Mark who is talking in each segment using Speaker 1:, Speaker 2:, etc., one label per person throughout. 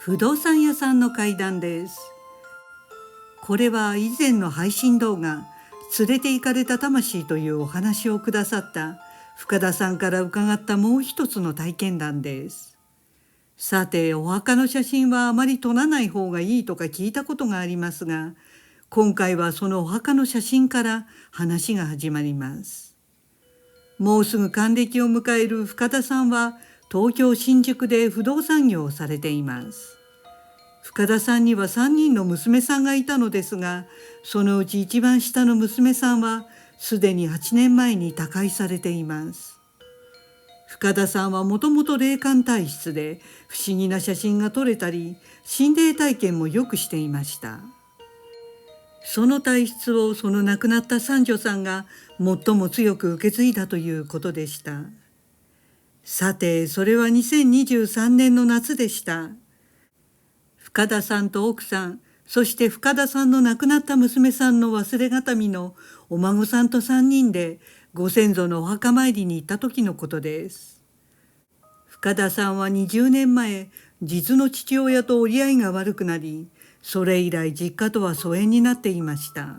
Speaker 1: 不動産屋さんの怪談です。これは以前の配信動画連れて行かれた魂というお話をくださった深田さんから伺ったもう一つの体験談です。さて、お墓の写真はあまり撮らない方がいいとか聞いたことがありますが、今回はそのお墓の写真から話が始まります。もうすぐ還暦を迎える深田さんは東京新宿で不動産業をされています。深田さんには3人の娘さんがいたのですが、そのうち一番下の娘さんはすでに8年前に他界されています。深田さんはもともと霊感体質で不思議な写真が撮れたり、心霊体験もよくしていました。その体質をその亡くなった三女さんが最も強く受け継いだということでした。さて、それは2023年の夏でした。深田さんと奥さん、そして深田さんの亡くなった娘さんの忘れがたみのお孫さんと3人でご先祖のお墓参りに行った時のことです。深田さんは20年前、実の父親と折り合いが悪くなり、それ以来実家とは疎遠になっていました。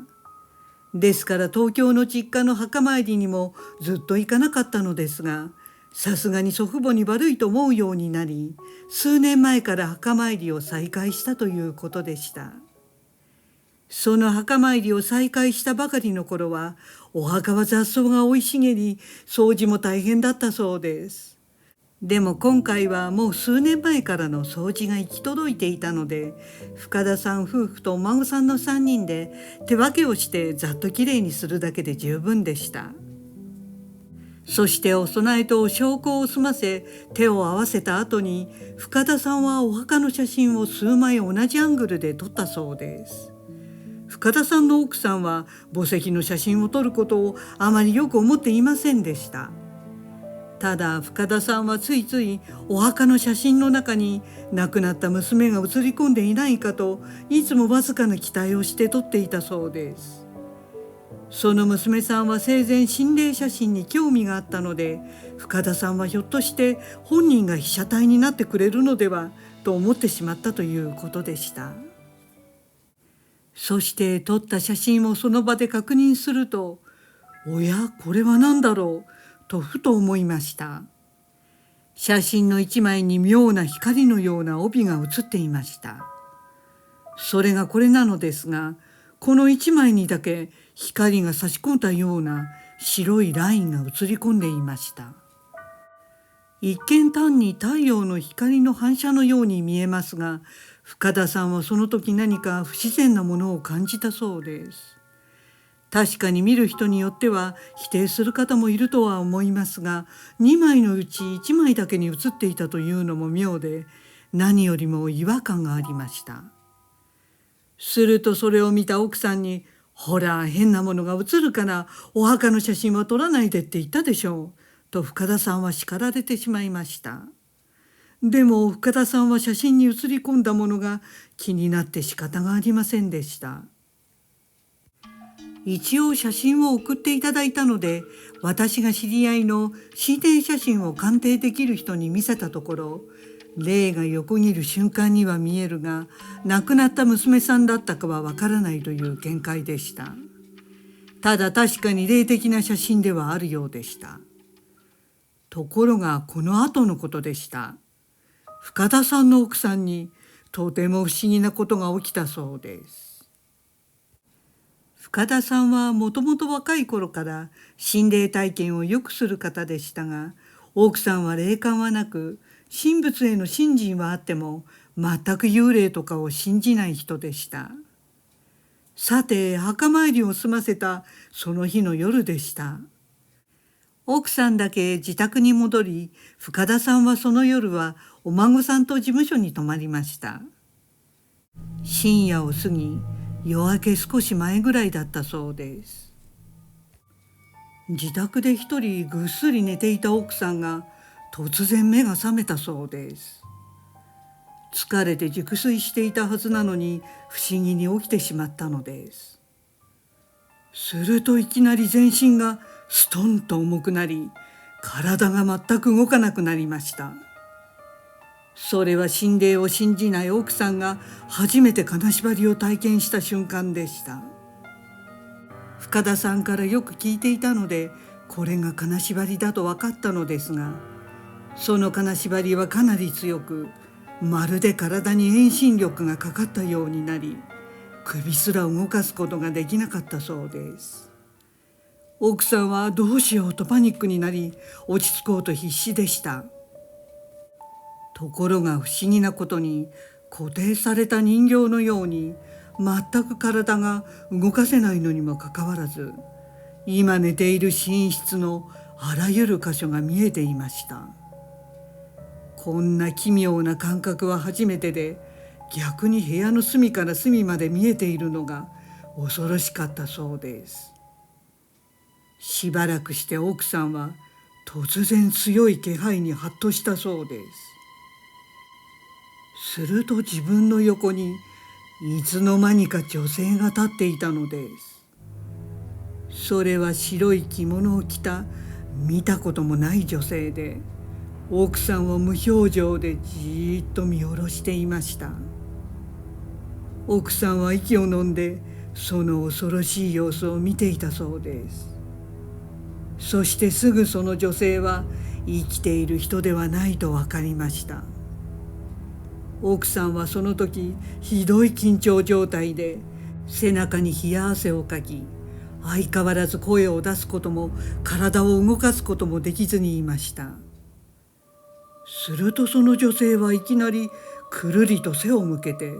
Speaker 1: ですから東京の実家の墓参りにもずっと行かなかったのですが、さすがに祖父母に悪いと思うようになり、数年前から墓参りを再開したということでした。その墓参りを再開したばかりの頃は、お墓は雑草が生い茂り、掃除も大変だったそうです。でも今回はもう数年前からの掃除が行き届いていたので、深田さん夫婦とお孫さんの3人で手分けをしてざっときれいにするだけで十分でした。そしてお供えとお焼香を済ませ手を合わせた後に、深田さんはお墓の写真を数枚同じアングルで撮ったそうです。深田さんの奥さんは墓石の写真を撮ることをあまりよく思っていませんでした。ただ深田さんはついついお墓の写真の中に亡くなった娘が写り込んでいないかといつもわずかな期待をして撮っていたそうです。その娘さんは生前心霊写真に興味があったので、深田さんはひょっとして本人が被写体になってくれるのではと思ってしまったということでした。そして撮った写真をその場で確認すると、おや、これは何だろうとふと思いました。写真の一枚に妙な光のような帯が写っていました。それがこれなのですが、この一枚にだけ光が差し込んだような白いラインが映り込んでいました。一見単に太陽の光の反射のように見えますが、深田さんはその時何か不自然なものを感じたそうです。確かに見る人によっては否定する方もいるとは思いますが、2枚のうち1枚だけに写っていたというのも妙で、何よりも違和感がありました。するとそれを見た奥さんに、ほら変なものが写るからお墓の写真は撮らないでって言ったでしょうと深田さんは叱られてしまいました。でも深田さんは写真に写り込んだものが気になって仕方がありませんでした。一応写真を送っていただいたので、私が知り合いの心霊写真を鑑定できる人に見せたところ、霊が横切る瞬間には見えるが、亡くなった娘さんだったかはわからないという見解でした。ただ確かに霊的な写真ではあるようでした。ところがこの後のことでした。深田さんの奥さんにとても不思議なことが起きたそうです。深田さんはもともと若い頃から心霊体験をよくする方でしたが、奥さんは霊感はなく、神仏への信心はあっても全く幽霊とかを信じない人でした。さて、墓参りを済ませたその日の夜でした。奥さんだけ自宅に戻り、深田さんはその夜はお孫さんと事務所に泊まりました。深夜を過ぎ、夜明け少し前ぐらいだったそうです。自宅で一人ぐっすり寝ていた奥さんが突然目が覚めたそうです。疲れて熟睡していたはずなのに不思議に起きてしまったのです。するといきなり全身がストンと重くなり、体が全く動かなくなりました。それは心霊を信じない奥さんが初めて金縛りを体験した瞬間でした。深田さんからよく聞いていたので、これが金縛りだと分かったのですが、その金縛りはかなり強く、まるで体に遠心力がかかったようになり、首すら動かすことができなかったそうです。奥さんはどうしようとパニックになり、落ち着こうと必死でした。ところが不思議なことに、固定された人形のように全く体が動かせないのにもかかわらず、今寝ている寝室のあらゆる箇所が見えていました。こんな奇妙な感覚は初めてで、逆に部屋の隅から隅まで見えているのが恐ろしかったそうです。しばらくして奥さんは突然強い気配にハッとしたそうです。すると自分の横にいつの間にか女性が立っていたのです。それは白い着物を着た見たこともない女性で、奥さんを無表情でじーっと見下ろしていました。奥さんは息を飲んでその恐ろしい様子を見ていたそうです。そしてすぐその女性は生きている人ではないと分かりました。奥さんはその時ひどい緊張状態で背中に冷や汗をかき、相変わらず声を出すことも体を動かすこともできずにいました。するとその女性はいきなりくるりと背を向けて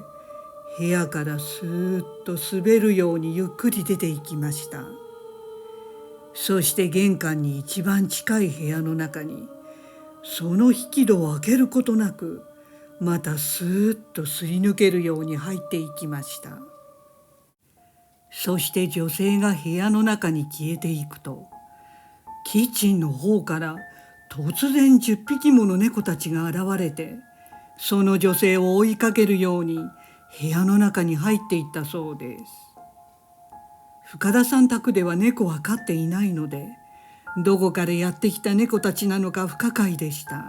Speaker 1: 部屋からスーッと滑るようにゆっくり出て行きました。そして玄関に一番近い部屋の中に、その引き戸を開けることなくまたスーッとすり抜けるように入っていきました。そして女性が部屋の中に消えていくと、キッチンの方から突然10匹もの猫たちが現れて、その女性を追いかけるように部屋の中に入っていったそうです。深田さん宅では猫は飼っていないので、どこからやってきた猫たちなのか不可解でした。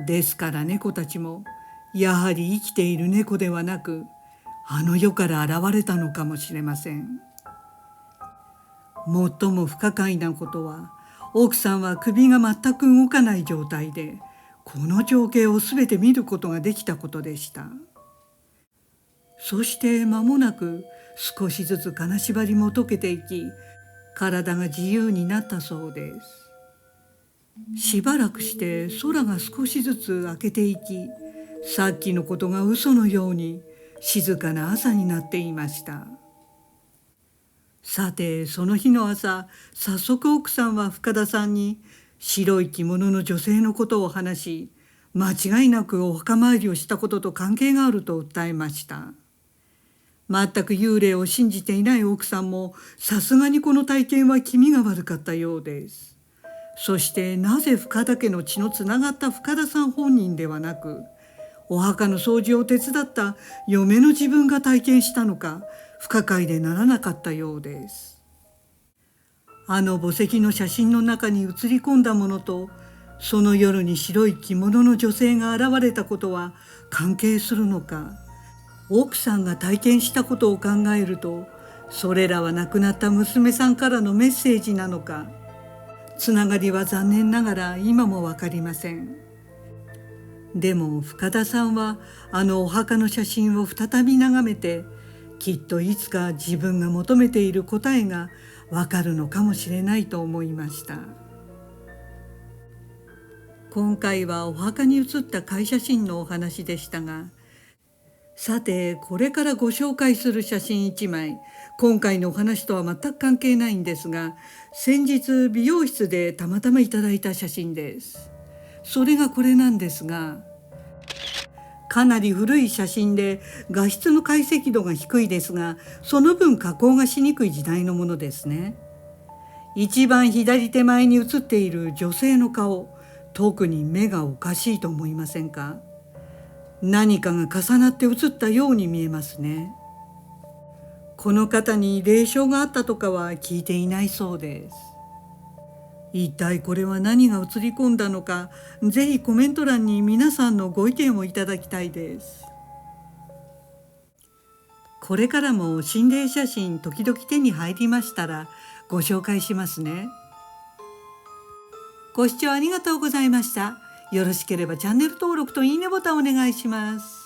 Speaker 1: ですから猫たちもやはり生きている猫ではなく、あの世から現れたのかもしれません。最も不可解なことは、奥さんは首が全く動かない状態でこの情景をすべて見ることができたことでした。そして間もなく少しずつ金縛りも解けていき、体が自由になったそうです。しばらくして空が少しずつ明けていき、さっきのことが嘘のように静かな朝になっていました。さてその日の朝、早速奥さんは深田さんに白い着物の女性のことを話し、間違いなくお墓参りをしたことと関係があると訴えました。全く幽霊を信じていない奥さんも、さすがにこの体験は気味が悪かったようです。そしてなぜ深田家の血のつながった深田さん本人ではなく、お墓の掃除を手伝った嫁の自分が体験したのか不可解でならなかったようです。あの墓石の写真の中に写り込んだものと、その夜に白い着物の女性が現れたことは関係するのか、奥さんが体験したことを考えると、それらは亡くなった娘さんからのメッセージなのか、つながりは残念ながら今も分かりません。でも深田さんはあのお墓の写真を再び眺めて、きっといつか自分が求めている答えがわかるのかもしれないと思いました。今回はお墓に写った貝写真のお話でしたが、さてこれからご紹介する写真1枚、今回のお話とは全く関係ないんですが、先日美容室でたまたまいただいた写真です。それがこれなんですが、かなり古い写真で画質の解析度が低いですが、その分加工がしにくい時代のものですね。一番左手前に写っている女性の顔、特に目がおかしいと思いませんか？何かが重なって写ったように見えますね。この方に霊障があったとかは聞いていないそうです。一体これは何が映り込んだのか、ぜひコメント欄に皆さんのご意見をいただきたいです。これからも心霊写真時々手に入りましたらご紹介しますね。ご視聴ありがとうございました。よろしければチャンネル登録といいねボタンをお願いします。